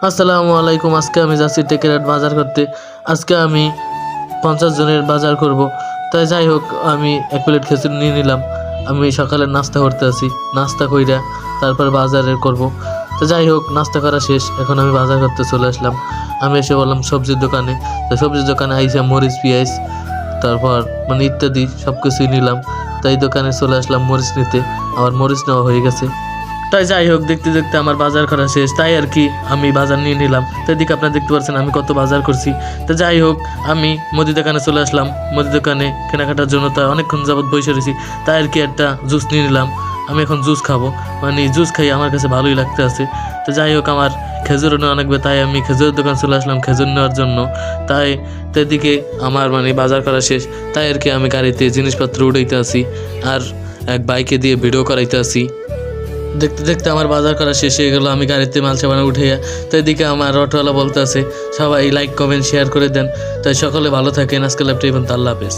আসসালামু আলাইকুম। আজকে আমি যাচ্ছি টেকেরহাট বাজার করতে। আজকে আমি 50 জনের বাজার করব। তাই যাই হোক, আমি 1 প্লেট খিচুড়ি নিয়ে নিলাম। আমি সকালে নাস্তা করতে আছি, নাস্তা কইরা তারপর বাজারে করব। তো যাই হোক, নাস্তা করা শেষ, এখন আমি বাজার করতে চলে আসলাম। আমি এসে বললাম সবজির দোকানে। তো সবজির দোকানে আইসা মরিচ পেঁয়াজ তারপর মানে ইত্যাদি সব কিছুই নিলাম। তাই দোকানে চলে আসলাম মরিচ নিতে। আমার মরিচ নেওয়া হয়ে গেছে। তাই যাই হোক, দেখতে দেখতে আমার বাজার করা শেষ, তাই আর কি আমি বাজার নিয়ে নিলাম। তো এদিকে আপনারা দেখতে পাচ্ছেন আমি কত বাজার করছি। তো যাই হোক, আমি মুদি দোকানে চলে আসলাম। মুদি দোকানে কেনাকাটার জন্য তাই অনেকক্ষণ যাবত বসে রয়েছি। তাই আর কি একটা জুস নিয়ে নিলাম। আমি এখন জুস খাবো, মানে জুস খাই আমার কাছে ভালোই লাগতে আছে। তো যাই হোক, আমার খেজুরও নেওয়া লাগবে, তাই আমি খেজুরের দোকান চলে আসলাম খেজুর নেওয়ার জন্য। তাই তো এদিকে আমার মানে বাজার করা শেষ, তাই আর কি আমি গাড়িতে জিনিসপত্র উঠাইতে আসি আর এক বাইকে দিয়ে ভিডিও করাইতে আসি। দেখতে দেখতে আমার বাজার করা শেষ হয়ে গেল। আমি গাড়িতে মাল সাবানা উঠাইয়া, তো এদিকে আমার অটোওয়ালা বলতে আছে সবাই লাইক কমেন্ট শেয়ার করে দেন। তাই সকলে ভালো থাকেন। আজকে ল্যাপটপ, আল্লাহ হাফেজ।